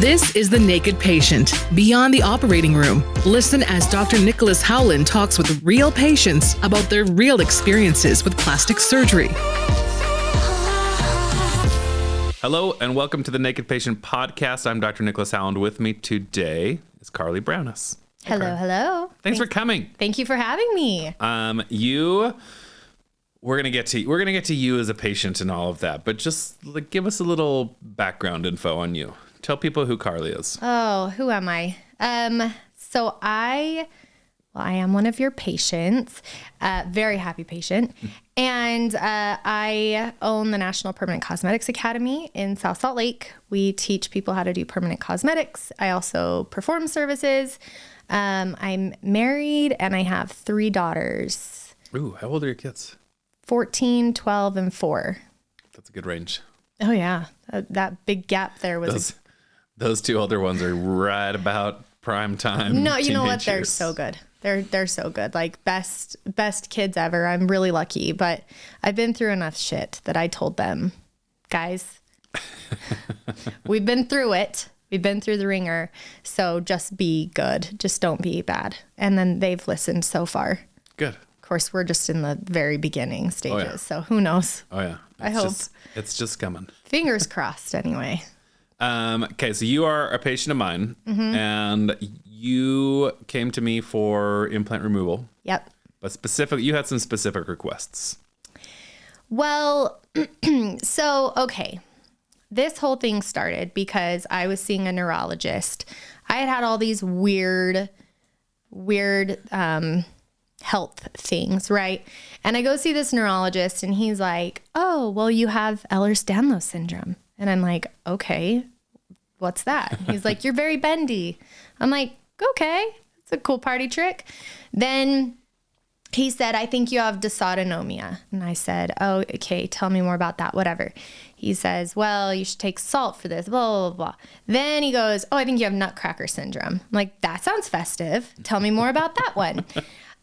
This is The Naked Patient, Beyond the Operating Room. Listen as Dr. Nicholas Howland talks with real patients about their real experiences with plastic surgery. Hello, and welcome to the Naked Patient Podcast. I'm Dr. Nicholas Howland. With me today is CarlyBrowness. Hello. Thanks for coming. Thank you for having me. We're gonna get to you as a patient and all of that, but just give us a little background info on you. Tell people who Carly is. Oh, who am I? So I am one of your patients, very happy patient. And I own the National Permanent Cosmetics Academy in South Salt Lake. We teach people how to do permanent cosmetics. I also perform services. I'm married and I have 3 daughters. Ooh, how old are your kids? 14, 12, and 4. That's a good range. Oh, yeah. That big gap there was... Those 2 older ones are right about prime time. No, you know what? They're years. so good. They're so good. Like best kids ever. I'm really lucky, but I've been through enough shit that I told them, guys, we've been through it. We've been through the ringer. So just be good. Just don't be bad. And then they've listened so far. Good. Of course, we're just in the very beginning stages. Oh, yeah. So who knows? Oh, yeah. I hope. It's just coming. Fingers crossed anyway. Okay, so you are a patient of mine, and you came to me for implant removal. Yep. But you had some specific requests. Well, okay. This whole thing started because I was seeing a neurologist. I had all these weird health things, right? And I go see this neurologist, and he's like, "Oh, well, you have Ehlers-Danlos syndrome." And I'm like, "Okay, what's that?" He's like, "You're very bendy." I'm like, "Okay, it's a cool party trick." Then he said, "I think you have dysautonomia." And I said, "Oh, okay, tell me more about that, whatever." He says, "Well, you should take salt for this, blah, blah, blah." Then he goes, "Oh, I think you have nutcracker syndrome." I'm like, "That sounds festive. Tell me more about that one."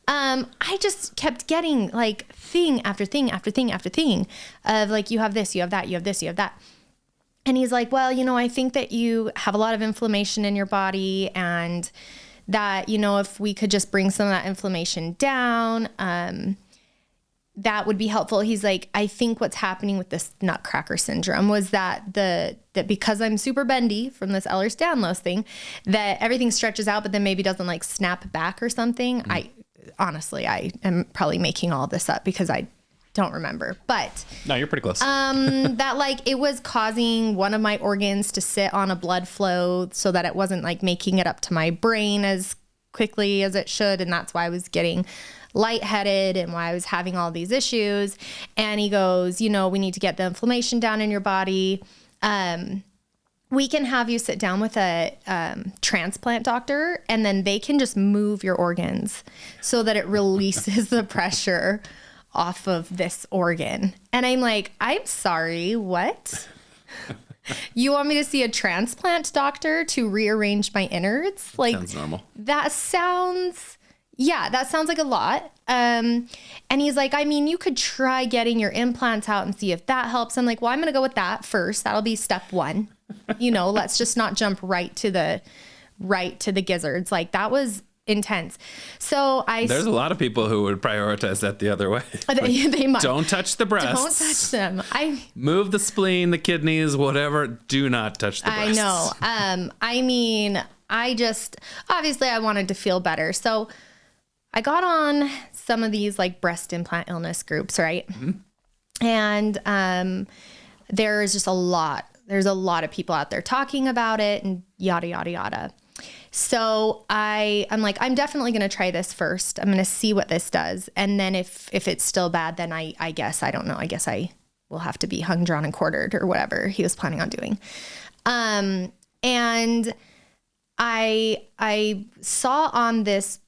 I just kept getting like thing after thing after thing after thing of like, you have this, you have that, you have this, you have that. And he's like, "Well, I think that you have a lot of inflammation in your body, and that, if we could just bring some of that inflammation down, that would be helpful." He's like, "I think what's happening with this nutcracker syndrome was that because I'm super bendy from this Ehlers-Danlos thing, that everything stretches out, but then maybe doesn't like snap back or something." Honestly, I am probably making all this up because I don't remember, but no, you're pretty close. That like it was causing one of my organs to sit on a blood flow so that it wasn't like making it up to my brain as quickly as it should. And that's why I was getting lightheaded and why I was having all these issues. And he goes, "We need to get the inflammation down in your body. We can have you sit down with a transplant doctor, and then they can just move your organs so that it releases the pressure off of this organ." And I'm like, "I'm sorry, what? You want me to see a transplant doctor to rearrange my innards?" Like, sounds normal. That sounds like a lot. And he's like, "I mean, you could try getting your implants out and see if that helps." I'm like, "Well, I'm going to go with that first. That'll be step 1. Let's just not jump right to the gizzards." Like, that was intense. So there's a lot of people who would prioritize that the other way. They might. Don't touch the breasts. Don't touch them. Move the spleen, the kidneys, whatever. Do not touch the breasts. I know. I mean, obviously I wanted to feel better. So I got on some of these like breast implant illness groups, right? Mm-hmm. And there's just a lot of people out there talking about it and yada, yada, yada. So I'm like, I'm definitely going to try this first. I'm going to see what this does. And then if it's still bad, then I guess, I don't know. I guess I will have to be hung, drawn, and quartered or whatever he was planning on doing. And I saw on this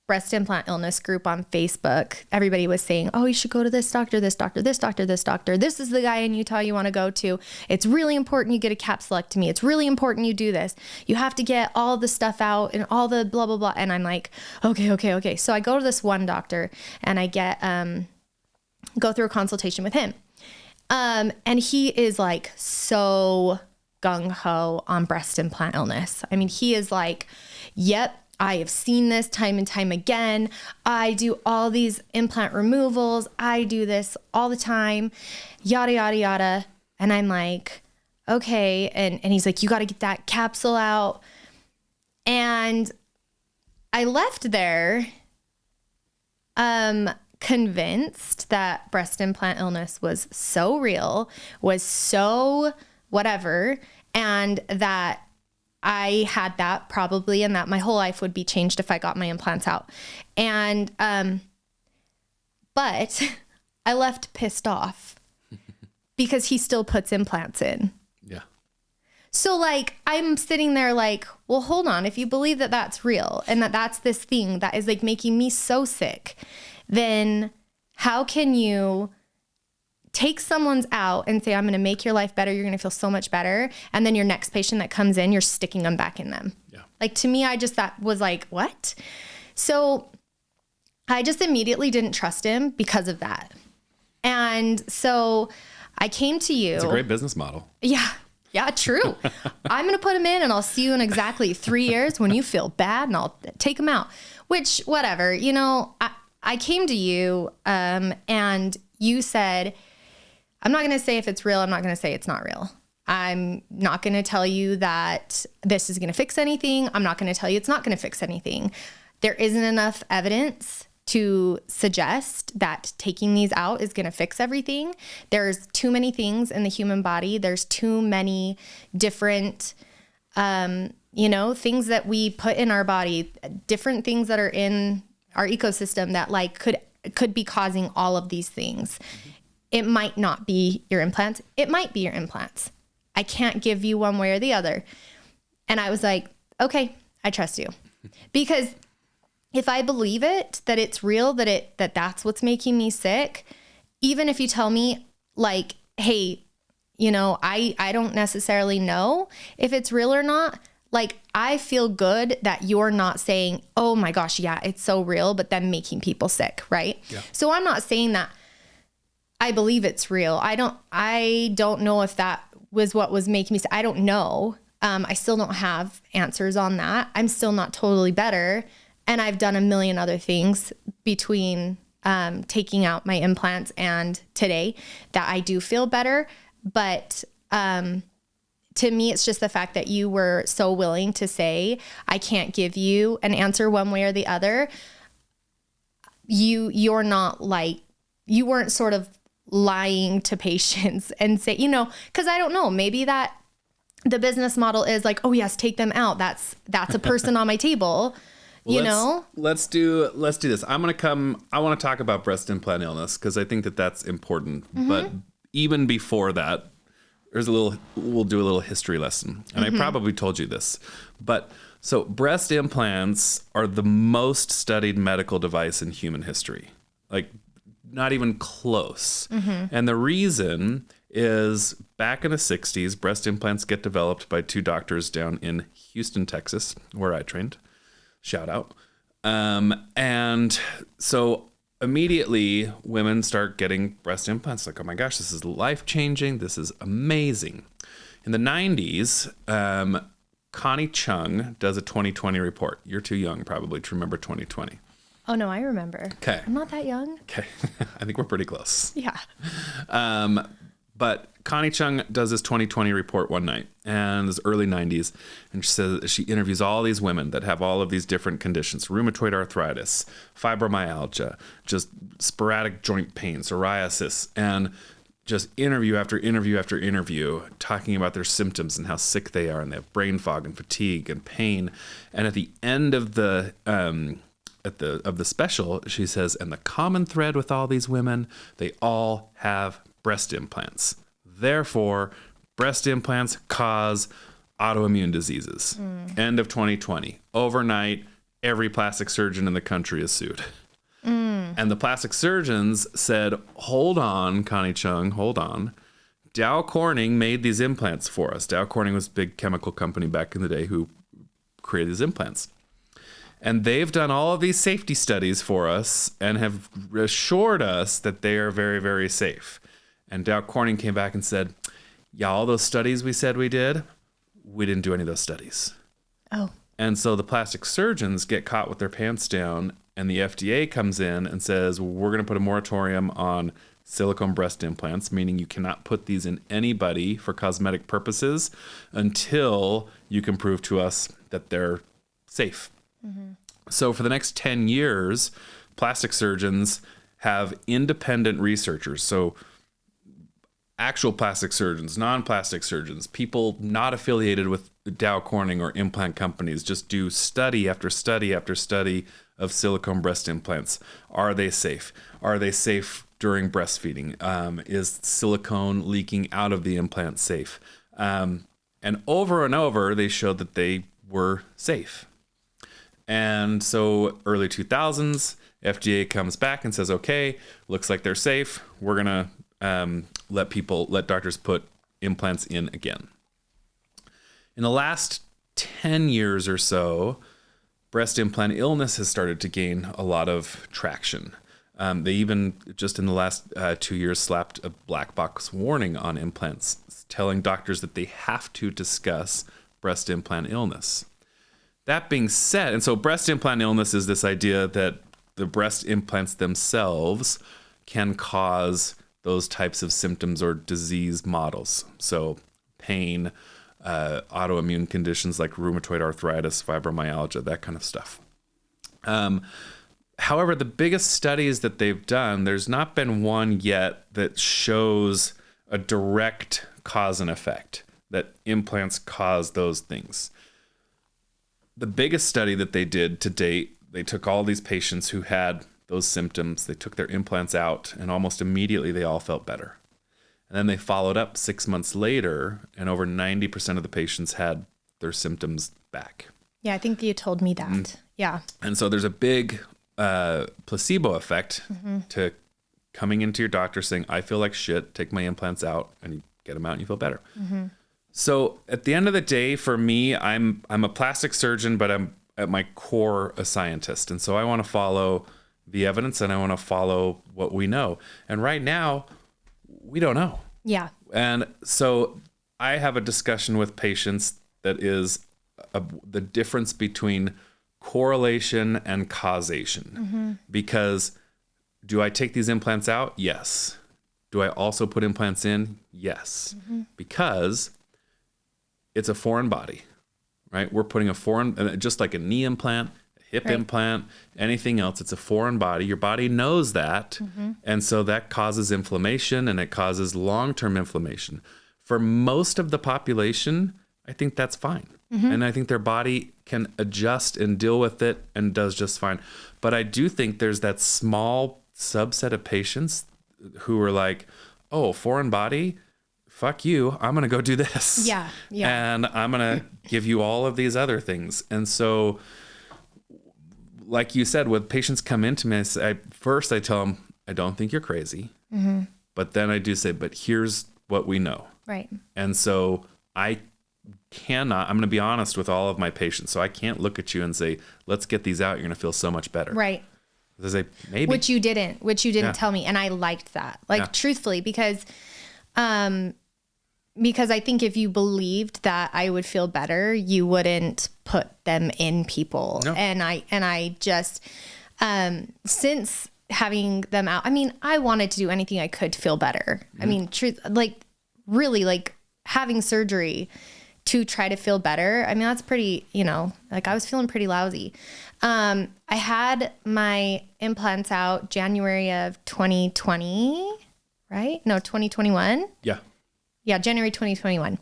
breast implant illness group on Facebook, everybody was saying, "Oh, you should go to this doctor, this doctor, this doctor, this doctor. This is the guy in Utah you want to go to. It's really important you get a capsulectomy. It's really important you do this. You have to get all the stuff out and all the blah, blah, blah." And I'm like, okay. So I go to this one doctor and I get, go through a consultation with him. And he is like so gung-ho on breast implant illness. I mean, he is like, yep, I have seen this time and time again. I do all these implant removals. I do this all the time, yada, yada, yada. And I'm like, okay. And he's like, you got to get that capsule out. And I left there convinced that breast implant illness was so real, was so whatever, and that I had that probably, and that my whole life would be changed if I got my implants out. And, but I left pissed off because he still puts implants in. Yeah. So like, I'm sitting there like, well, hold on. If you believe that that's real and that that's this thing that is like making me so sick, then how can you take someone's out and say, I'm going to make your life better. You're going to feel so much better. And then your next patient that comes in, you're sticking them back in them. Yeah. Like to me, that was like, what? So I just immediately didn't trust him because of that. And so I came to you. It's a great business model. Yeah. Yeah, true. I'm going to put him in and I'll see you in exactly 3 years when you feel bad and I'll take him out, which whatever, you know, I came to you and you said, I'm not going to say if it's real. I'm not going to say it's not real. I'm not going to tell you that this is going to fix anything. I'm not going to tell you it's not going to fix anything. There isn't enough evidence to suggest that taking these out is going to fix everything. There's too many things in the human body. There's too many different, things that we put in our body, different things that are in our ecosystem that like could be causing all of these things. It might not be your implants. It might be your implants. I can't give you one way or the other. And I was like, okay, I trust you. Because if I believe it, that it's real, that's what's making me sick, even if you tell me like, hey, I don't necessarily know if it's real or not. Like, I feel good that you're not saying, oh my gosh, yeah, it's so real, but then making people sick, right? Yeah. So I'm not saying that I believe it's real. I don't know if that was what was making me sick. I don't know. I still don't have answers on that. I'm still not totally better. And I've done a million other things between taking out my implants and today that I do feel better. But to me, it's just the fact that you were so willing to say, I can't give you an answer one way or the other. You're not like, you weren't sort of lying to patients and say, because I don't know, maybe that the business model is like, oh yes, take them out. That's a person on my table. Let's do this. I want to talk about breast implant illness because I think that's important. Mm-hmm. But even before that, we'll do a little history lesson. And I probably told you this, but so breast implants are the most studied medical device in human history. Like not even close. Mm-hmm. And the reason is back in the 60s, breast implants get developed by two doctors down in Houston, Texas, where I trained. Shout out. And so immediately women start getting breast implants. Like, oh my gosh, this is life-changing. This is amazing. In the 90s, Connie Chung does a 2020 report. You're too young probably to remember 2020. Oh no, I remember. Okay. I'm not that young. Okay. I think we're pretty close. Yeah. But Connie Chung does this 2020 report one night, and this early 90s, and she says she interviews all these women that have all of these different conditions: rheumatoid arthritis, fibromyalgia, just sporadic joint pain, psoriasis, and just interview after interview after interview talking about their symptoms and how sick they are, and they have brain fog and fatigue and pain. And at the end of the special, she says, and the common thread with all these women, they all have breast implants. Therefore, breast implants cause autoimmune diseases. End of 2020. Overnight, every plastic surgeon in the country is sued. And the plastic surgeons said, hold on, Connie Chung, hold on. Dow Corning made these implants for us. Dow Corning was a big chemical company back in the day who created these implants. And they've done all of these safety studies for us and have assured us that they are very, very safe. And Dow Corning came back and said, yeah, all those studies we said we did, we didn't do any of those studies. Oh. And so the plastic surgeons get caught with their pants down, and the FDA comes in and says, we're going to put a moratorium on silicone breast implants, meaning you cannot put these in anybody for cosmetic purposes until you can prove to us that they're safe. So for the next 10 years, plastic surgeons have independent researchers. So actual plastic surgeons, non-plastic surgeons, people not affiliated with Dow Corning or implant companies, just do study after study after study of silicone breast implants. Are they safe? Are they safe during breastfeeding? Is silicone leaking out of the implant safe? And over, they showed that they were safe. And so early 2000s, FDA comes back and says, okay, looks like they're safe. We're going to let doctors put implants in again. In the last 10 years or so, breast implant illness has started to gain a lot of traction. They even, just in the last 2 years, slapped a black box warning on implants, telling doctors that they have to discuss breast implant illness. That being said, and so breast implant illness is this idea that the breast implants themselves can cause those types of symptoms or disease models. So pain, autoimmune conditions like rheumatoid arthritis, fibromyalgia, that kind of stuff. However, the biggest studies that they've done, there's not been one yet that shows a direct cause and effect, that implants cause those things. The biggest study that they did to date, they took all these patients who had those symptoms, they took their implants out, and almost immediately they all felt better. And then they followed up 6 months later, and over 90% of the patients had their symptoms back. Yeah, I think you told me that. Yeah. And so there's a big placebo effect to coming into your doctor saying, I feel like shit, take my implants out, and you get them out and you feel better. So at the end of the day, for me, I'm a plastic surgeon, but I'm at my core a scientist. And so I want to follow the evidence and I want to follow what we know. And right now, we don't know. Yeah. And so I have a discussion with patients that is the difference between correlation and causation. Because do I take these implants out? Yes. Do I also put implants in? Yes. Because it's a foreign body, right? We're putting a foreign, just like a knee implant, a hip implant, anything else, it's a foreign body. Your body knows that. And so that causes inflammation and it causes long-term inflammation. For most of the population, I think that's fine. And I think their body can adjust and deal with it and does just fine. But I do think there's that small subset of patients who are like, oh, foreign body, fuck you, I'm going to go do this. Yeah. And I'm going to give you all of these other things. And so, like you said, when patients come into me, first I tell them, I don't think you're crazy. But then I do say, but here's what we know. Right. And so I'm going to be honest with all of my patients. So I can't look at you and say, let's get these out. You're going to feel so much better. Right. I say, maybe. Which you didn't tell me. And I liked that. Truthfully, because I think if you believed that I would feel better, you wouldn't put them in people. No. And I just, since having them out, I mean, I wanted to do anything I could to feel better. I mean, really having surgery to try to feel better. I mean, that's pretty, I was feeling pretty lousy. I had my implants out January of 2020, right? No, 2021. Yeah. Yeah, January 2021.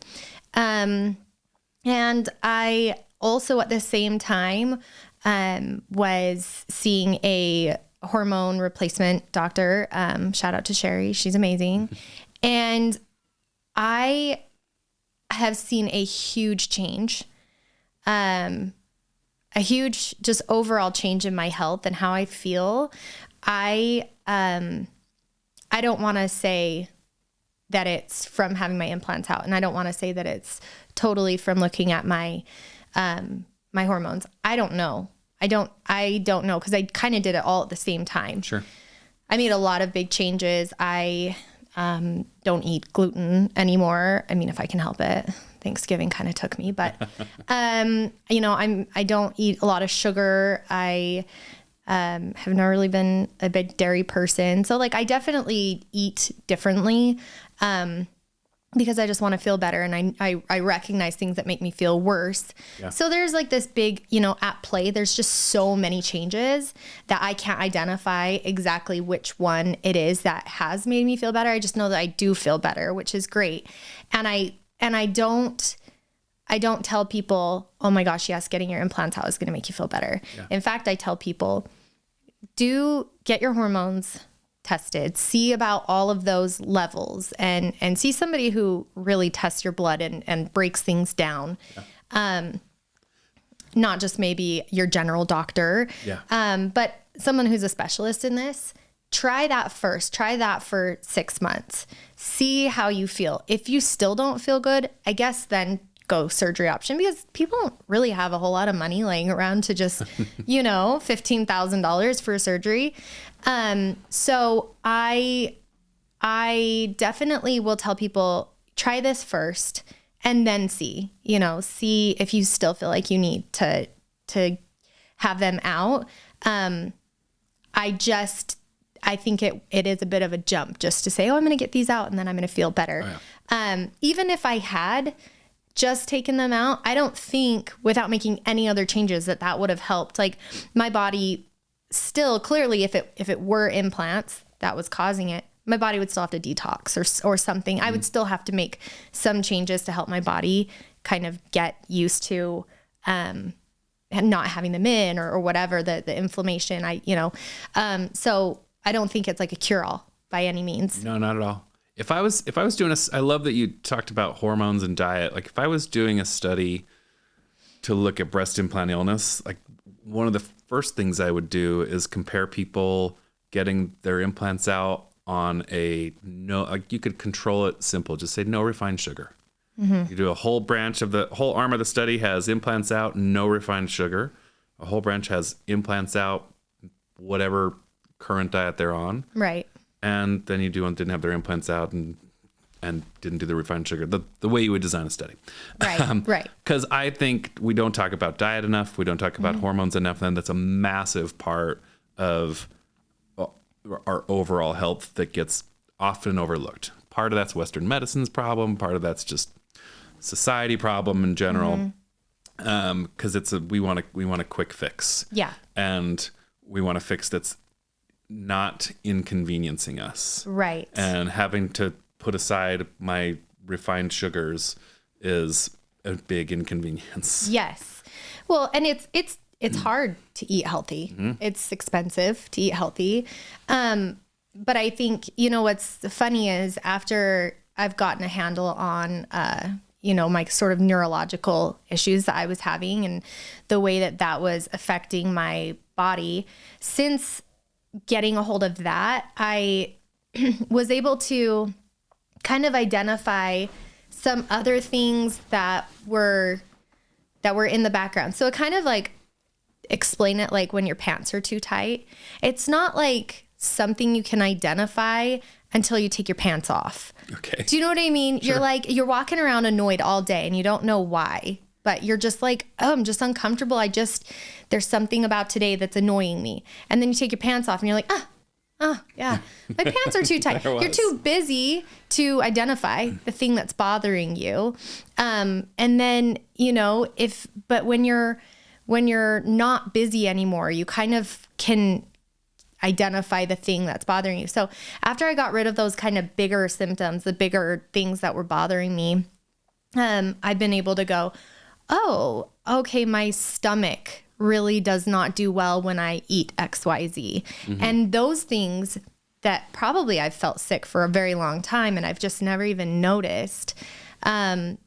And I also at the same time was seeing a hormone replacement doctor. Shout out to Sherry. She's amazing. And I have seen a huge change, a huge just overall change in my health and how I feel. I don't want to say that it's from having my implants out. And I don't want to say that it's totally from looking at my, my hormones. I don't know. I don't know. Cause I kind of did it all at the same time. Sure. I made a lot of big changes. I don't eat gluten anymore. I mean, if I can help it. Thanksgiving kind of took me, but, you know, I don't eat a lot of sugar. I have not really been a big dairy person. So like, I definitely eat differently, because I just want to feel better. And I recognize things that make me feel worse. Yeah. So there's like this big, you know, at play, there's just so many changes that I can't identify exactly which one it is that has made me feel better. I just know that I do feel better, which is great. And I don't tell people, oh my gosh, yes, getting your implants out is going to make you feel better. Yeah. In fact, I tell people, do get your hormones tested, see about all of those levels, and see somebody who really tests your blood and breaks things down. Yeah. Not just maybe your general doctor, but someone who's a specialist in this. Try that first. Try that for 6 months. See how you feel. If you still don't feel good, I guess then go surgery option, because people don't really have a whole lot of money laying around to just, you know, $15,000 for surgery. So I definitely will tell people, try this first and then see if you still feel like you need to have them out. I think it is a bit of a jump just to say, oh, I'm going to get these out and then I'm going to feel better. Oh, yeah. Even if I had just taken them out, I don't think without making any other changes that would have helped. Like my body still clearly, if it were implants that was causing it, my body would still have to detox or something. Mm-hmm. I would still have to make some changes to help my body kind of get used to, not having them in or whatever, the inflammation, so I don't think it's like a cure-all by any means. No, not at all. If I was doing I love that you talked about hormones and diet. Like if I was doing a study to look at breast implant illness, like one of the first things I would do is compare people getting their implants out on like you could control it simple. Just say no refined sugar. Mm-hmm. You do a whole branch of the whole arm of the study has implants out, no refined sugar. A whole branch has implants out, whatever current diet they're on. Right. And then you didn't have their implants out and didn't do the refined sugar, the way you would design a study. Right. Right. Because I think we don't talk about diet enough. We don't talk about hormones enough. And that's a massive part of our overall health that gets often overlooked. Part of that's Western medicine's problem. Part of that's just society problem in general. Because we want a quick fix. Yeah. And we want a fix that's not inconveniencing us. Right. And having to put aside my refined sugars is a big inconvenience. Yes. Well, and it's hard to eat healthy. Mm-hmm. It's expensive to eat healthy. But I think, what's funny is after I've gotten a handle on, my sort of neurological issues that I was having and the way that was affecting my body, since getting a hold of that, I was able to kind of identify some other things that were in the background. So it kind of like explain it like when your pants are too tight. It's not like something you can identify until you take your pants off. Okay. Do you know what I mean? Sure. You're walking around annoyed all day and you don't know why, but you're just like, oh, I'm just uncomfortable. There's something about today that's annoying me. And then you take your pants off and you're like, yeah, my pants are too tight. You're too busy to identify the thing that's bothering you. And then, but when you're not busy anymore, you kind of can identify the thing that's bothering you. So after I got rid of those kind of bigger symptoms, the bigger things that were bothering me, I've been able to go, oh, okay, my stomach really does not do well when I eat XYZ. Mm-hmm. And those things that probably I've felt sick for a very long time and I've just never even noticed that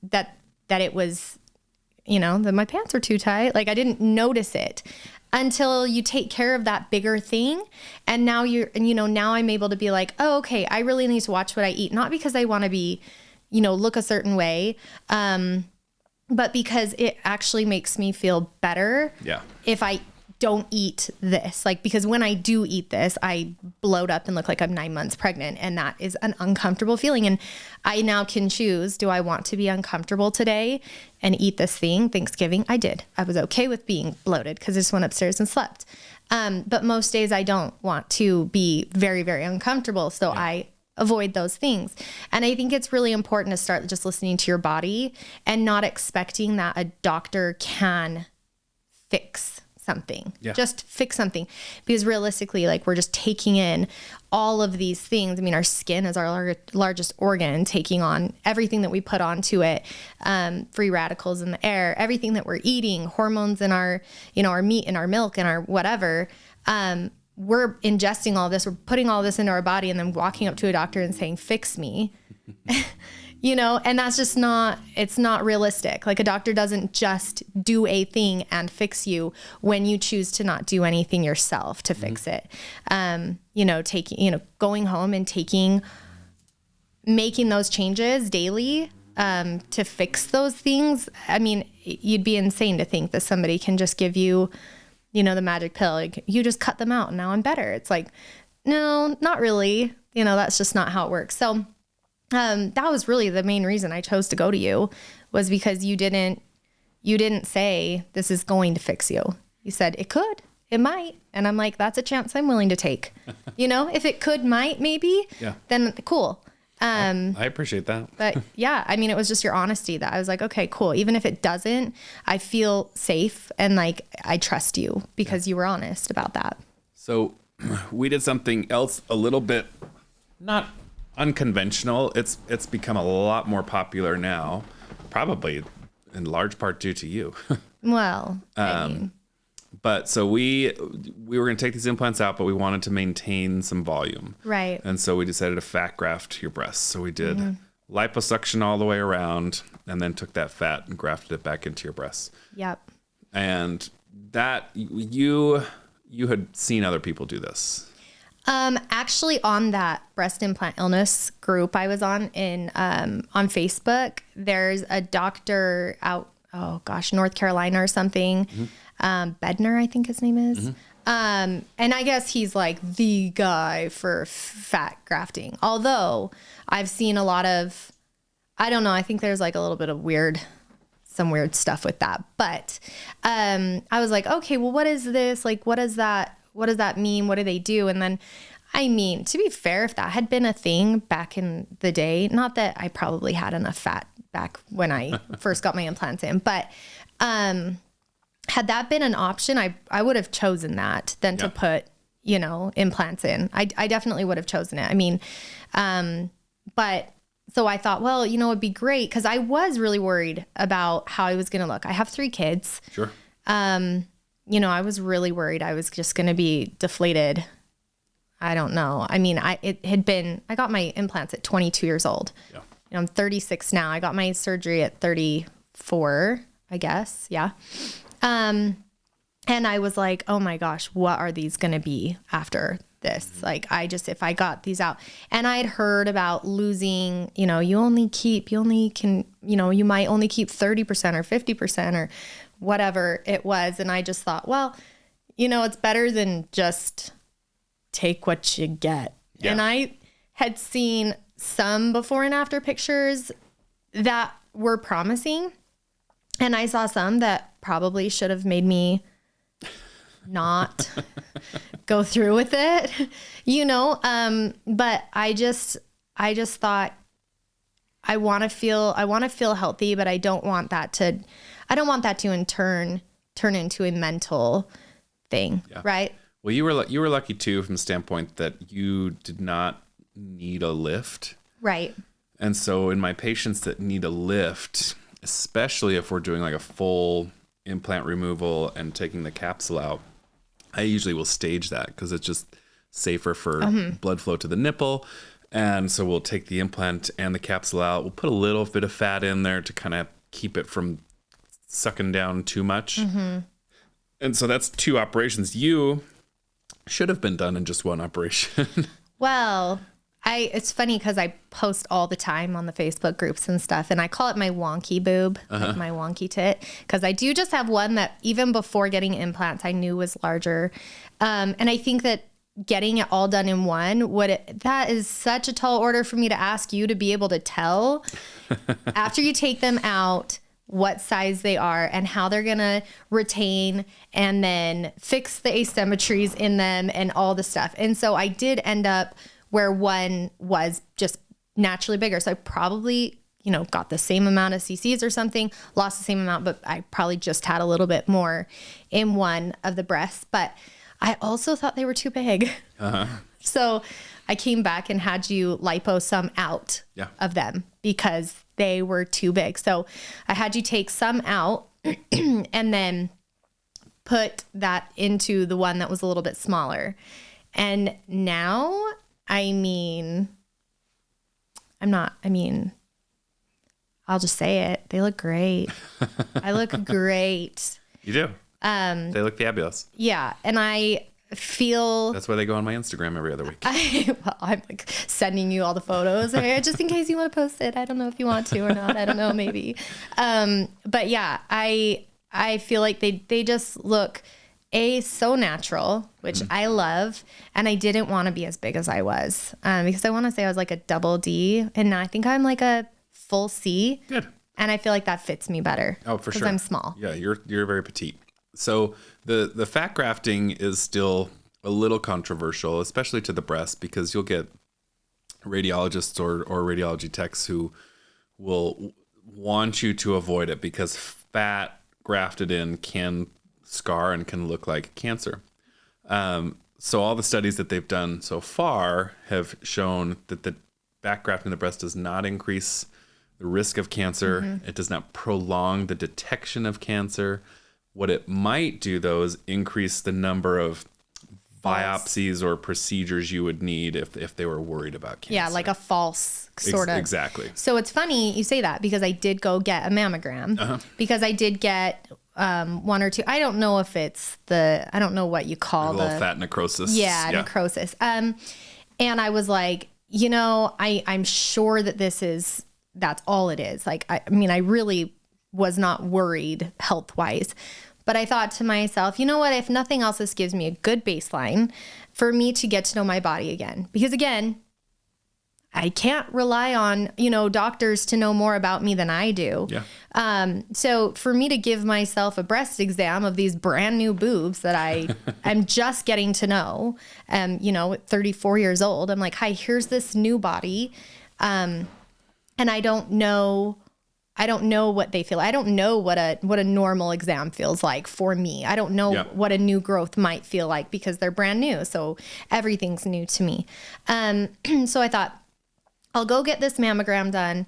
it was, that my pants are too tight. Like I didn't notice it until you take care of that bigger thing. And now now I'm able to be like, oh, okay, I really need to watch what I eat. Not because I want to be, look a certain way, but because it actually makes me feel better. Yeah. If I don't eat this. Like, because when I do eat this, I bloat up and look like I'm 9 months pregnant. And that is an uncomfortable feeling. And I now can choose, do I want to be uncomfortable today and eat this thing? Thanksgiving, I did. I was okay with being bloated because I just went upstairs and slept. But most days I don't want to be very, very uncomfortable. So I avoid those things. And I think it's really important to start just listening to your body and not expecting that a doctor can fix something, just fix something, because realistically, like, we're just taking in all of these things. I mean, our skin is our largest organ, taking on everything that we put onto it, free radicals in the air, everything that we're eating, hormones in our, our meat and our milk and our whatever. We're ingesting all this, we're putting all this into our body, and then walking up to a doctor and saying, fix me, and that's just it's not realistic. Like, a doctor doesn't just do a thing and fix you when you choose to not do anything yourself to fix it. Going home and making those changes daily, to fix those things. I mean, you'd be insane to think that somebody can just give you, the magic pill. Like, you just cut them out and now I'm better. It's like, no, not really. That's just not how it works. So, that was really the main reason I chose to go to you, was because you didn't say this is going to fix you. You said it could, it might. And I'm like, that's a chance I'm willing to take. If it could, might, maybe, then cool. I appreciate that. But yeah, I mean, it was just your honesty that I was like, okay, cool. Even if it doesn't, I feel safe and like I trust you because you were honest about that. So we did something else a little bit not unconventional. It's become a lot more popular now, probably in large part due to you. Well, I mean. But so we were going to take these implants out, but we wanted to maintain some volume. Right. And so we decided to fat graft your breasts. So we did liposuction all the way around and then took that fat and grafted it back into your breasts. Yep. And that you had seen other people do this. Actually on that breast implant illness group I was on on Facebook, there's a doctor out, North Carolina or something. Bednar, I think his name is. And I guess he's like the guy for fat grafting. Although I've seen a lot of, I don't know, I think there's like a little bit of some weird stuff with that. But I was like, okay, well, what is this? Like, what does that mean? What do they do? And then, I mean, to be fair, if that had been a thing back in the day, not that I probably had enough fat back when I first got my implants in, but had that been an option, I would have chosen that than to put, implants in. I definitely would have chosen it. I mean, but so I thought, well, it'd be great, because I was really worried about how I was going to look. I have 3 kids. Sure. I was really worried I was just going to be deflated. I don't know. I mean, I got my implants at 22 years old. Yeah. I'm 36 now. I got my surgery at 34, I guess. Yeah. And I was like, oh my gosh, what are these going to be after this? Like, if I got these out, and I had heard about losing, you might only keep 30% or 50% or whatever it was. And I just thought, well, it's better than just take what you get. Yeah. And I had seen some before and after pictures that were promising. And I saw some that probably should have made me not go through with it, but I just thought I want to feel healthy, but I don't want that to in turn into a mental thing. Yeah. Right. Well, you were lucky too, from the standpoint that you did not need a lift. Right. And so in my patients that need a lift, especially if we're doing like a full implant removal and taking the capsule out, I usually will stage that because it's just safer for blood flow to the nipple. And so we'll take the implant and the capsule out. We'll put a little bit of fat in there to kind of keep it from sucking down too much. And so that's 2 operations. You should have been done in just 1 operation. Well, It's funny because I post all the time on the Facebook groups and stuff, and I call it my wonky boob, like my wonky tit, because I do just have one that even before getting implants, I knew was larger. And I think that getting it all done in one, that is such a tall order for me to ask you to be able to tell after you take them out what size they are and how they're going to retain and then fix the asymmetries in them and all the stuff. And so I did end up where one was just naturally bigger. So I probably, got the same amount of cc's or something, lost the same amount, but I probably just had a little bit more in one of the breasts. But I also thought they were too big. So I came back and had you lipo some out of them because they were too big. So I had you take some out and then put that into the one that was a little bit smaller. And now, I'll just say it. They look great. I look great. You do. They look fabulous. Yeah. And I feel... That's why they go on my Instagram every other week. I'm like sending you all the photos just in case you want to post it. I don't know if you want to or not. I don't know, maybe. But yeah, I feel like they just look... so natural, which I love. And I didn't want to be as big as I was because I want to say I was like a double D. And now I think I'm like a full C. Good. And I feel like that fits me better. Oh, for sure. Because I'm small. Yeah, you're very petite. So the fat grafting is still a little controversial, especially to the breast, because you'll get radiologists or radiology techs who will want you to avoid it because fat grafted in can scar and can look like cancer. So all the studies that they've done so far have shown that the fat grafting in the breast does not increase the risk of cancer. It does not prolong the detection of cancer. What it might do, though, is increase the number of biopsies or procedures you would need if they were worried about cancer. Yeah, like a false sort of. Exactly. So it's funny you say that because I did go get a mammogram because I did get one or two. I don't know if it's I don't know what you call a little fat necrosis. Yeah, necrosis. And I was like, I'm sure that that's all it is. Like, I really was not worried health-wise. But I thought to myself, you know what? If nothing else, this gives me a good baseline for me to get to know my body again. Because again, I can't rely on, doctors to know more about me than I do. Yeah. So for me to give myself a breast exam of these brand new boobs that I'm just getting to know, at 34 years old, I'm like, hi, here's this new body. And I don't know what they feel. I don't know what a normal exam feels like for me. I don't know what a new growth might feel like because they're brand new. So everything's new to me. So I thought, I'll go get this mammogram done,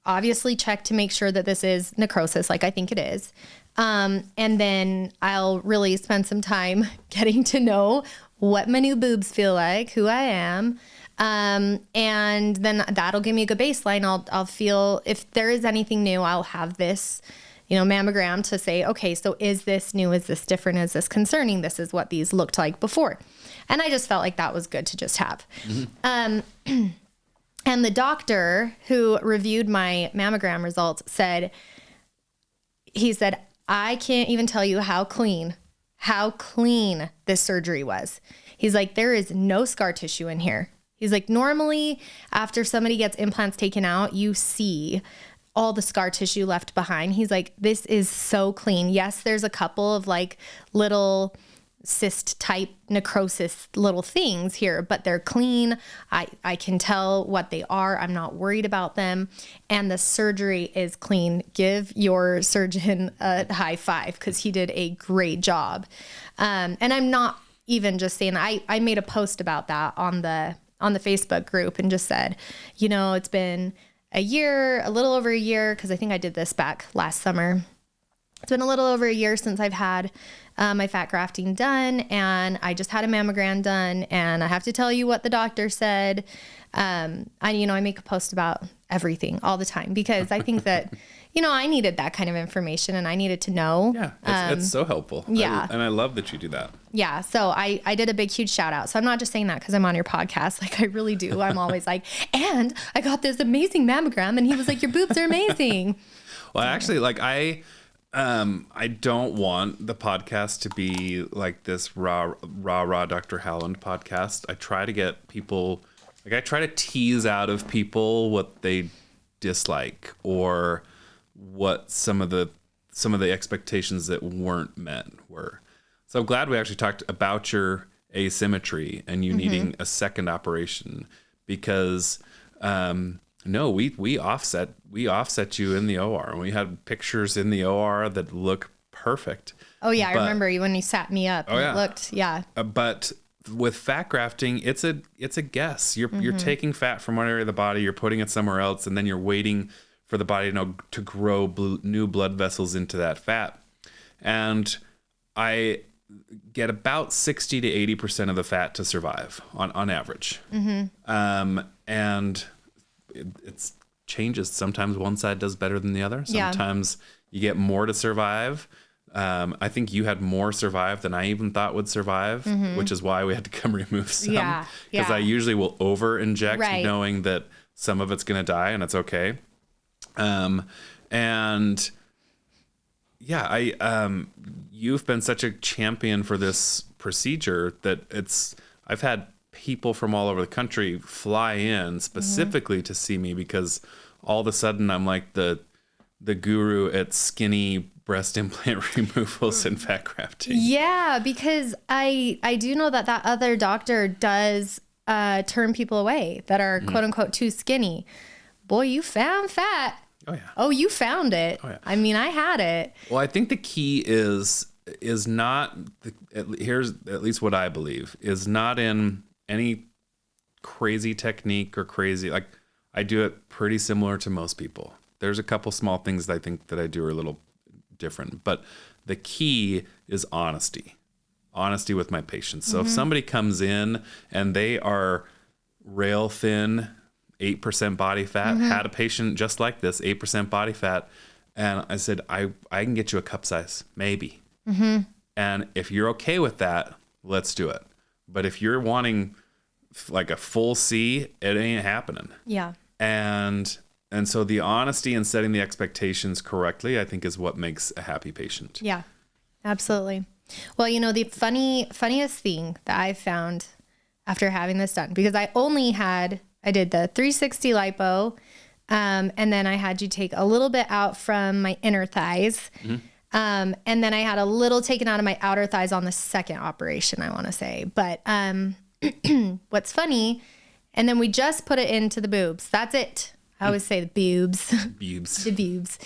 obviously check to make sure that this is necrosis, like I think it is. And then I'll really spend some time getting to know what my new boobs feel like, who I am. And then that'll give me a good baseline. I'll feel if there is anything new, I'll have this, mammogram to say, okay, so is this new? Is this different? Is this concerning? This is what these looked like before. And I just felt like that was good to just have. And the doctor who reviewed my mammogram results said, I can't even tell you how clean this surgery was. He's like, there is no scar tissue in here. He's like, normally after somebody gets implants taken out, you see all the scar tissue left behind. He's like, this is so clean. Yes, there's a couple of like little cyst type necrosis little things here, but they're clean. I can tell what they are. I'm not worried about them. And the surgery is clean. Give your surgeon a high five because he did a great job. And I'm not even just saying, I made a post about that on the Facebook group and just said, it's been a little over a year, because I think I did this back last summer. It's been a little over a year since I've had my fat grafting done, and I just had a mammogram done, and I have to tell you what the doctor said. I make a post about everything all the time because I think that, I needed that kind of information and I needed to know. Yeah, it's so helpful. Yeah. And I love that you do that. Yeah. So I did a big, huge shout out. So I'm not just saying that because I'm on your podcast. Like I really do. I'm always like, and I got this amazing mammogram and he was like, your boobs are amazing. Well, actually, like I don't want the podcast to be like this rah Dr. Howland podcast. I try to get people, like I try to tease out of people what they dislike or what some of the expectations that weren't met were. So I'm glad we actually talked about your asymmetry and you needing a second operation because no, we offset you in the OR and we had pictures in the OR that look perfect. Oh yeah, I remember when you sat me up. It looked, but with fat grafting, it's a guess. You're taking fat from one area of the body, you're putting it somewhere else, and then you're waiting for the body to grow new blood vessels into that fat. And I get about 60 to 80% of the fat to survive on average. And it changes. Sometimes one side does better than the other. Sometimes you get more to survive. I think you had more survive than I even thought would survive, which is why we had to come remove some. Because I usually will over inject knowing that some of it's going to die and it's okay. And yeah, you've been such a champion for this procedure that I've had people from all over the country fly in specifically to see me because all of a sudden I'm like the guru at skinny breast implant removals and fat grafting. Yeah, because I do know that other doctor does turn people away that are quote unquote too skinny. Boy, you found fat. Oh yeah. Oh, you found it. Oh, yeah. I mean, I had it. Well, I think the key is not here's at least what I believe is not in any crazy technique or crazy, like I do it pretty similar to most people. There's a couple small things that I think that I do are a little different, but the key is honesty with my patients. So if somebody comes in and they are rail thin, 8% body fat, had a patient just like this, 8% body fat, and I said, I can get you a cup size, maybe. And if you're okay with that, let's do it. But if you're wanting like a full C, it ain't happening. Yeah. And so the honesty and setting the expectations correctly, I think, is what makes a happy patient. Yeah, absolutely. Well, the funniest thing that I found after having this done, because I did the 360 lipo, and then I had you take a little bit out from my inner thighs. And then I had a little taken out of my outer thighs on the second operation, I want to say. But what's funny, and then we just put it into the boobs. That's it. I always say the boobs. Boobs. The boobs.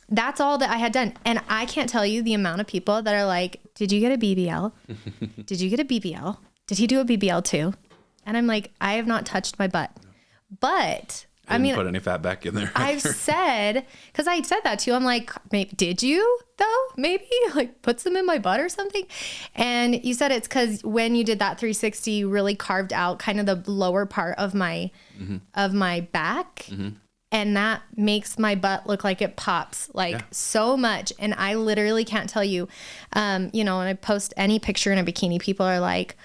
That's all that I had done. And I can't tell you the amount of people that are like, did you get a BBL? Did you get a BBL? Did he do a BBL too? And I'm like, I have not touched my butt. But I mean, put any fat back in there. I've said, because I said that to you, I'm like, maybe, did you though? Maybe like put some in my butt or something. And you said it's because when you did that 360, you really carved out kind of the lower part of my back. And that makes my butt look like it pops so much. And I literally can't tell you, when I post any picture in a bikini, people are like,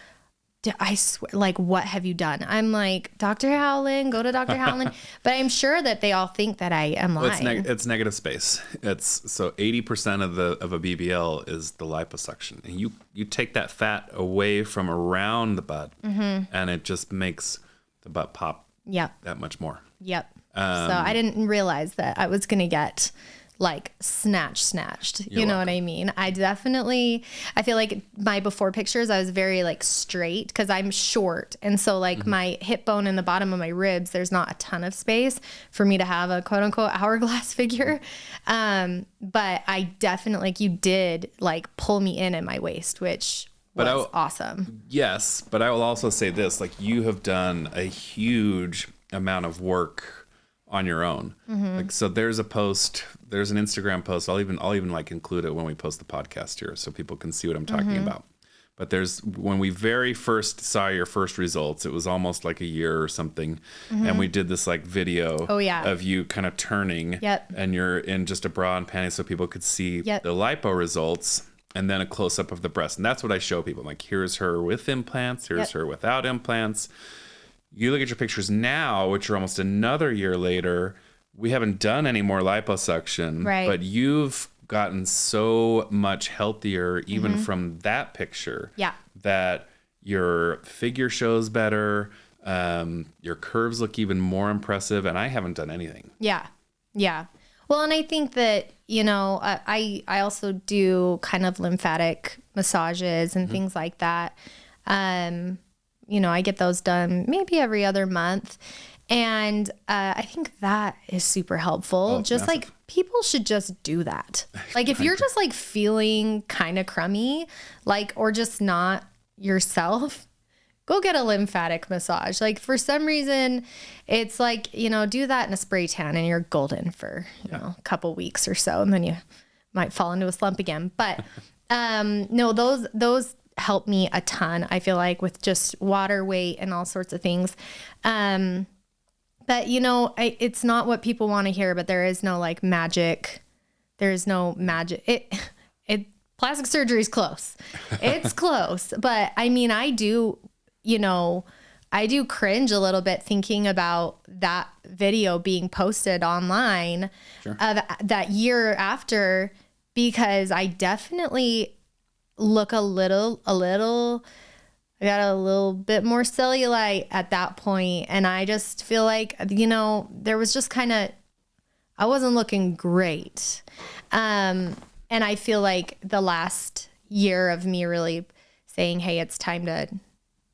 I swear, like, what have you done? I'm like, Dr. Howland, go to Dr. Howland. But I'm sure that they all think that I am lying. It's negative space. So 80% of a BBL is the liposuction. And you take that fat away from around the butt and it just makes the butt pop that much more. Yep. So I didn't realize that I was going to get like snatched. You know what I mean? I feel like my before pictures, I was very like straight because I'm short. And so like my hip bone and the bottom of my ribs, there's not a ton of space for me to have a quote unquote hourglass figure. But I definitely, like you did like pull me in at my waist, which was awesome. Yes. But I will also say this, like you have done a huge amount of work on your own. Like, so there's an Instagram post. I'll even like include it when we post the podcast here so people can see what I'm talking about. But when we very first saw your first results, it was almost like a year or something. And we did this like video of you kind of turning and you're in just a bra and panties so people could see the lipo results and then a close up of the breast. And that's what I show people. I'm like, here's her with implants. Here's her without implants. You look at your pictures now, which are almost another year later. We haven't done any more liposuction, but you've gotten so much healthier even from that picture that your figure shows better, your curves look even more impressive, and I haven't done anything. Well, and I think that, you know, I also do kind of lymphatic massages and things like that. You know, I get those done maybe every other month. And I think that is super helpful. Just massive. Like people should just do that. Like if you're just like feeling kind of crummy, like, or just not yourself, go get a lymphatic massage. Like for some reason, it's like, you know, do that in a spray tan and you're golden for, you know, a couple weeks or so. And then you might fall into a slump again. But no, those help me a ton. I feel like with just water weight and all sorts of things. But, you know, it's not what people want to hear, but there is no like magic. There's no magic. Plastic surgery is close. It's close. But I mean, I do cringe a little bit thinking about that video being posted online of that year after, because I definitely look I got a little bit more cellulite at that point. And I just feel like, you know, there was just I wasn't looking great. And I feel like the last year of me really saying, hey, it's time to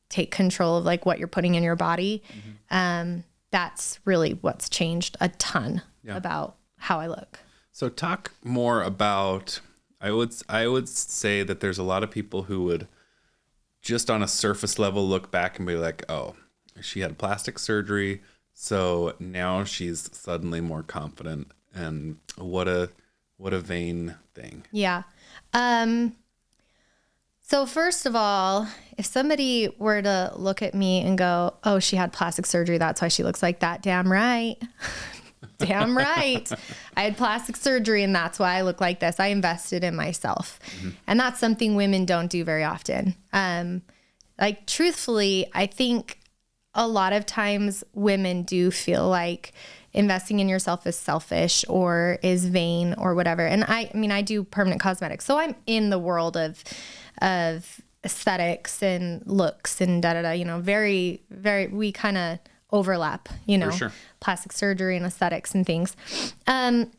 take control of like what you're putting in your body. That's really what's changed a ton about how I look. So talk more about, I would say that there's a lot of people who would just on a surface level look back and be like, oh, she had plastic surgery, so now she's suddenly more confident, and what a vain thing. Yeah. So first of all, if somebody were to look at me and go, oh, she had plastic surgery, that's why she looks like that, damn right. Damn right. I had plastic surgery and that's why I look like this. I invested in myself. And that's something women don't do very often. Like truthfully, I think a lot of times women do feel like investing in yourself is selfish or is vain or whatever. And I mean, I do permanent cosmetics, so I'm in the world of aesthetics and looks and you know, very, very, we kind of overlap, you know, plastic surgery and aesthetics and things. And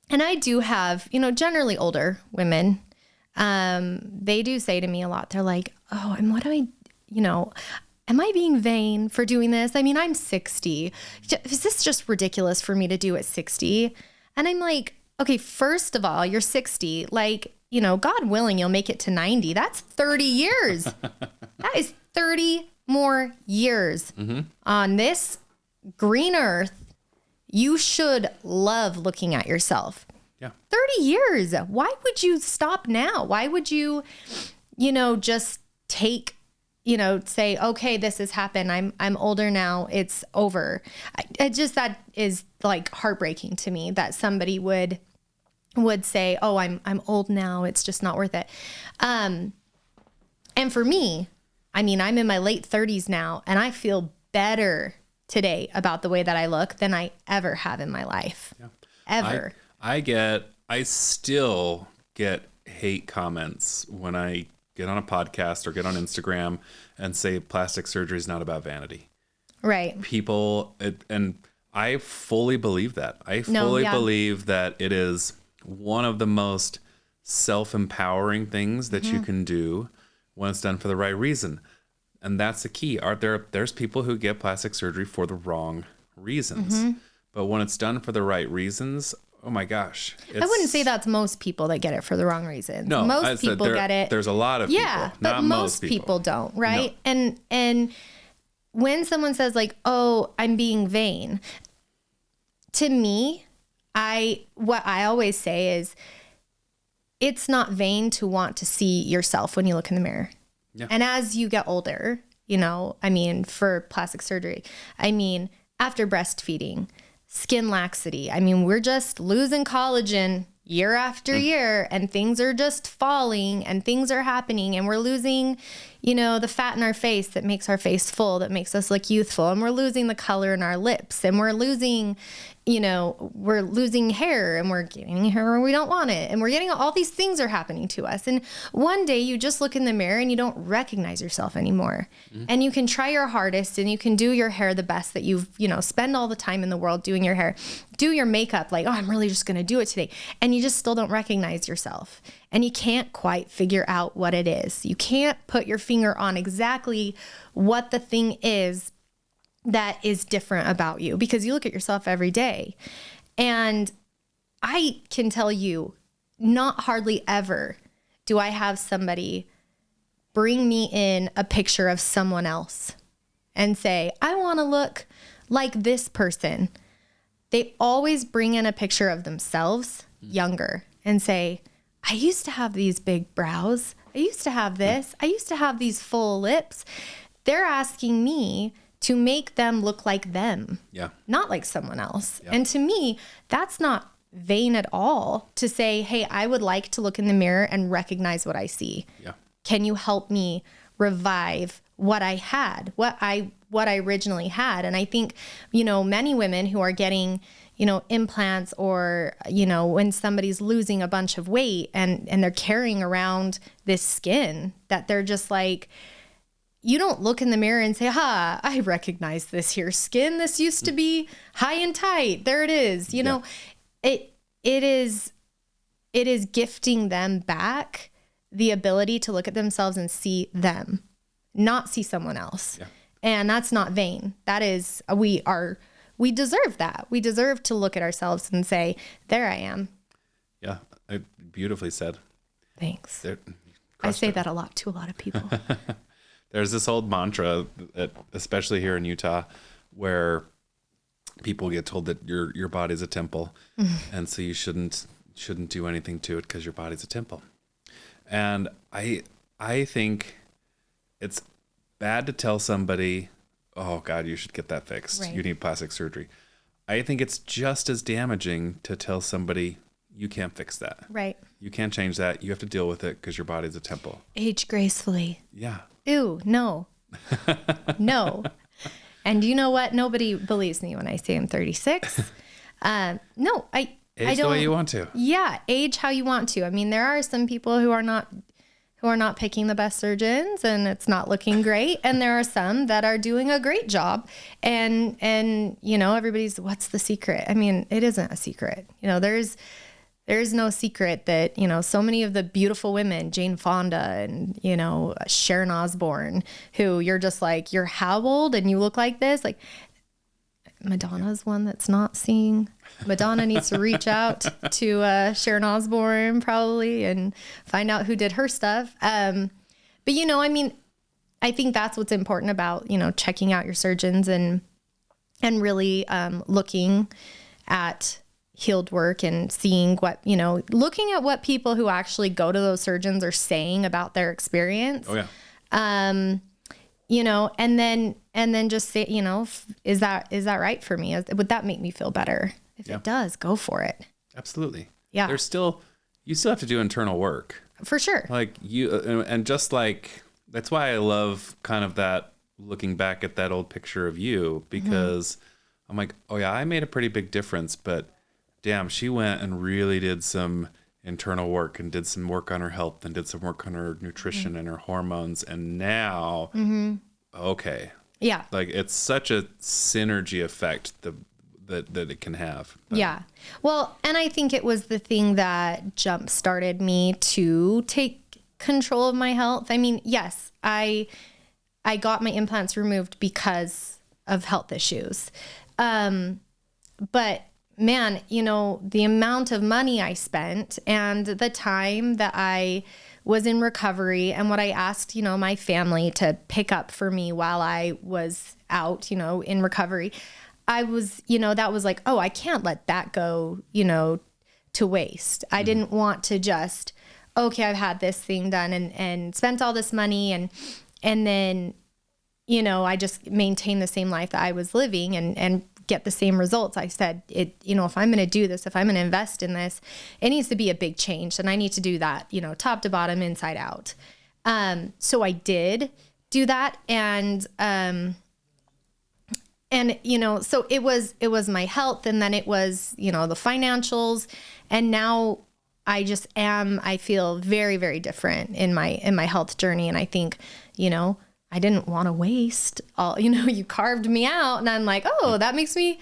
I do have, you know, generally older women, they do say to me a lot, they're like, oh, and what do I, you know, am I being vain for doing this? I mean, I'm 60. Is this just ridiculous for me to do at 60? And I'm like, okay, first of all, you're 60. Like, you know, God willing, you'll make it to 90. That's 30 years. That is 30 more years on this green earth. You should love looking at yourself. Yeah. 30 years. Why would you stop now? Why would you, you know, just take, you know, say, okay, this has happened. I'm older now. It's over. I just, that is like heartbreaking to me that somebody would say, oh, I'm old now. It's just not worth it. And for me, I mean, I'm in my late 30s now and I feel better today about the way that I look than I ever have in my life. Yeah. Ever. I still get hate comments when I get on a podcast or get on Instagram and say plastic surgery is not about vanity. Right. People, and I fully believe that. I fully believe that it is one of the most self-empowering things that you can do when it's done for the right reason. And that's the key. There's people who get plastic surgery for the wrong reasons. But when it's done for the right reasons, oh my gosh. I wouldn't say that's most people that get it for the wrong reasons. No, most people get it. There's a lot of people. Yeah, but most people don't, right? No. And when someone says like, oh, I'm being vain, to me, what I always say is, it's not vain to want to see yourself when you look in the mirror. Yeah. And as you get older, you know, I mean, for plastic surgery, I mean, after breastfeeding, skin laxity, I mean, we're just losing collagen year after year, and things are just falling and things are happening, and we're losing, you know, the fat in our face that makes our face full, that makes us look youthful, and we're losing the color in our lips, and we're losing, you know, we're losing hair, and we're getting hair where we don't want it, and we're getting all these things are happening to us. And one day you just look in the mirror and you don't recognize yourself anymore. And you can try your hardest and you can do your hair the best that you've, you know, spend all the time in the world doing your hair, do your makeup, like, oh, I'm really just going to do it today. And you just still don't recognize yourself. And you can't quite figure out what it is. You can't put your finger on exactly what the thing is that is different about you, because you look at yourself every day. And I can tell you, not hardly ever do I have somebody bring me in a picture of someone else and say, I want to look like this person. They always bring in a picture of themselves younger and say, I used to have these big brows. I used to have this. I used to have these full lips. They're asking me to make them look like them, not like someone else. And to me, that's not vain at all to say, hey, I would like to look in the mirror and recognize what I see. Can you help me revive what I had, what I originally had? And I think, you know, many women who are getting, you know, implants, or, you know, when somebody's losing a bunch of weight and they're carrying around this skin that they're just like, you don't look in the mirror and say, I recognize this here skin. This used to be high and tight. There it is. You know, it is gifting them back the ability to look at themselves and see them, not see someone else. And that's not vain. That is, we deserve that. We deserve to look at ourselves and say, there I am. Yeah. Beautifully said. Thanks. I say that a lot to a lot of people. There's this old mantra, especially here in Utah, where people get told that your body's a temple, and so you shouldn't do anything to it because your body's a temple. And I think it's bad to tell somebody, oh God, you should get that fixed. Right. You need plastic surgery. I think it's just as damaging to tell somebody you can't fix that. Right. You can't change that. You have to deal with it because your body's a temple. Age gracefully. Yeah. Ew, no. No. And you know what? Nobody believes me when I say I'm 36. No, I don't. The way you want to. Yeah, age how you want to. I mean, there are some people who are not picking the best surgeons, and it's not looking great. And there are some that are doing a great job. And you know, everybody's, what's the secret? I mean, it isn't a secret. You know, there's no secret that, you know, so many of the beautiful women, Jane Fonda and, you know, Sharon Osbourne, who you're just like, you're how old and you look like this? Like, Madonna's one that's not seeing. Madonna needs to reach out to Sharon Osbourne probably and find out who did her stuff. But, you know, I mean, I think that's what's important about, you know, checking out your surgeons and really looking at healed work and seeing what, you know, looking at what people who actually go to those surgeons are saying about their experience. Oh yeah. You know, and then just say, you know, is that right for me? Would that make me feel better? If it does, go for it. Absolutely. Yeah. You still have to do internal work. For sure. Like and just like, that's why I love kind of that, looking back at that old picture of you, because I'm like, oh yeah, I made a pretty big difference, but damn, she went and really did some internal work and did some work on her health and did some work on her nutrition and her hormones. And now, okay. Yeah. Like, it's such a synergy effect that it can have. But. Yeah. Well, and I think it was the thing that jump started me to take control of my health. I mean, yes, I got my implants removed because of health issues. But man, you know, the amount of money I spent and the time that I was in recovery and what I asked, you know, my family to pick up for me while I was out, you know, in recovery, I was, you know, that was like, oh, I can't let that go, you know, to waste. I didn't want to just okay, I've had this thing done and spent all this money and then, you know, I just maintain the same life that I was living and get the same results. I said, you know, if I'm going to do this, if I'm going to invest in this, it needs to be a big change. And I need to do that, you know, top to bottom, inside out. So I did do that. And, you know, so it was my health, and then it was, you know, the financials. And now I feel very, very different in my health journey. And I think, you know, I didn't want to waste all, you know, you carved me out, and I'm like, oh, that makes me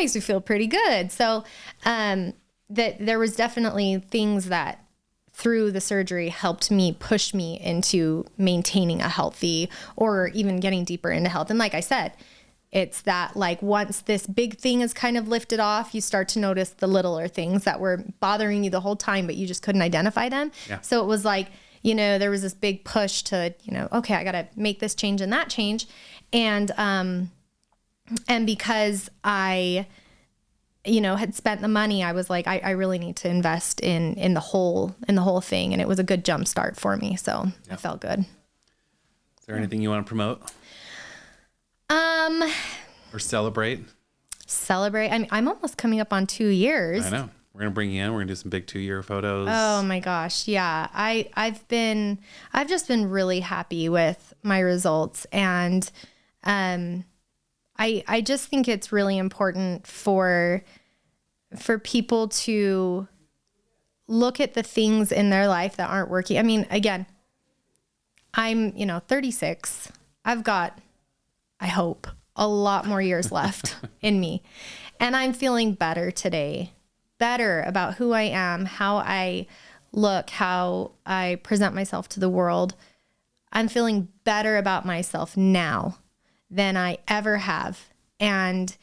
feel pretty good. So, that there was definitely things that through the surgery helped me push me into maintaining a healthy, or even getting deeper into health. And like I said, it's that, like, once this big thing is kind of lifted off, you start to notice the littler things that were bothering you the whole time, but you just couldn't identify them. Yeah. So it was like, you know, there was this big push to, you know, okay, I got to make this change and that change. And because I, you know, had spent the money, I was like, I really need to invest in the whole thing. And it was a good jump start for me. So I felt good. Is there anything you want to promote? Or celebrate? I mean, I'm almost coming up on 2 years. I know. We're going to bring you in. We're going to do some big 2-year photos. Oh my gosh. Yeah. I've just been really happy with my results. And, I just think it's really important for people to look at the things in their life that aren't working. I mean, again, I'm, you know, 36. I've got, I hope, a lot more years left in me. And I'm feeling better today. Better about who I am, how I look, how I present myself to the world. I'm feeling better about myself now than I ever have. And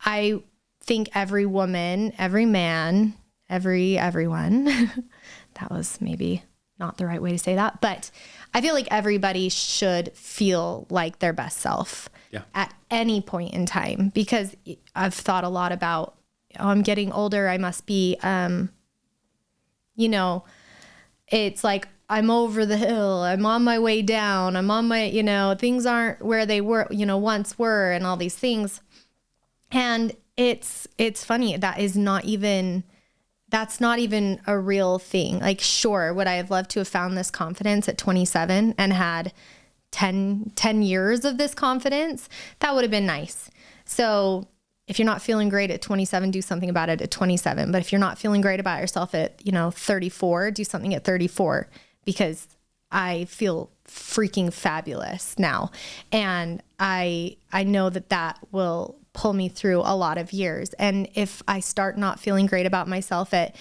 I think every woman, every man, everyone, that was maybe not the right way to say that, but I feel like everybody should feel like their best self at any point in time, because I've thought a lot about, oh, I'm getting older. I must be, you know, it's like, I'm over the hill. I'm on my way down. I'm on my, you know, things aren't where they were, you know, once were, and all these things. And it's funny. That's not even a real thing. Like, sure, would I have loved to have found this confidence at 27 and had 10 years of this confidence? That would have been nice. So if you're not feeling great at 27, do something about it at 27. But if you're not feeling great about yourself at, you know, 34, do something at 34, because I feel freaking fabulous now. And I know that will pull me through a lot of years. And if I start not feeling great about myself at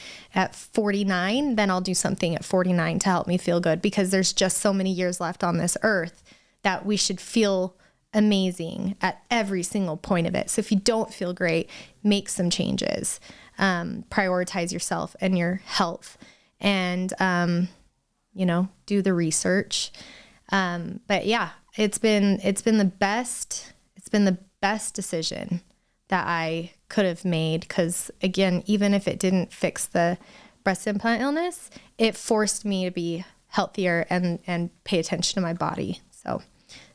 49, then I'll do something at 49 to help me feel good, because there's just so many years left on this earth that we should feel amazing at every single point of it. So if you don't feel great, make some changes, prioritize yourself and your health, and, you know, do the research. But yeah, it's been the best decision that I could have made. 'Cause again, even if it didn't fix the breast implant illness, it forced me to be healthier and pay attention to my body. So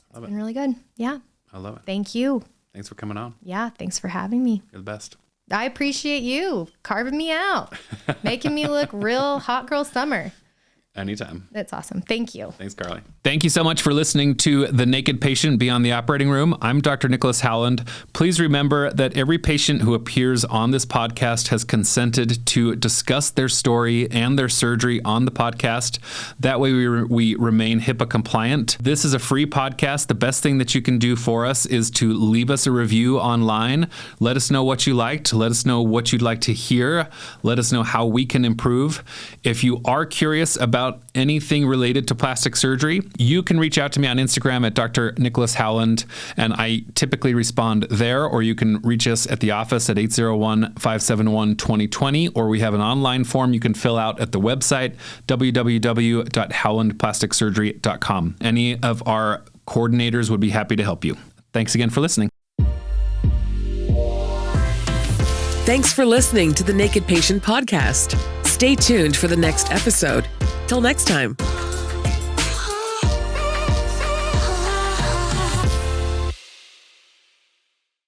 it's been really good. Yeah. I love it. Thank you. Thanks for coming on. Yeah. Thanks for having me. You're the best. I appreciate you carving me out, making me look real hot girl summer. Anytime. That's awesome. Thank you. Thanks, Carly. Thank you so much for listening to The Naked Patient Beyond the Operating Room. I'm Dr. Nicholas Howland. Please remember that every patient who appears on this podcast has consented to discuss their story and their surgery on the podcast. That way we remain HIPAA compliant. This is a free podcast. The best thing that you can do for us is to leave us a review online. Let us know what you liked. Let us know what you'd like to hear. Let us know how we can improve. If you are curious about anything related to plastic surgery, you can reach out to me on Instagram at Dr. Nicholas Howland, and I typically respond there, or you can reach us at the office at 801-571-2020, or we have an online form you can fill out at the website, www.howlandplasticsurgery.com. Any of our coordinators would be happy to help you. Thanks again for listening. Thanks for listening to the Naked Patient Podcast. Stay tuned for the next episode. Till next time.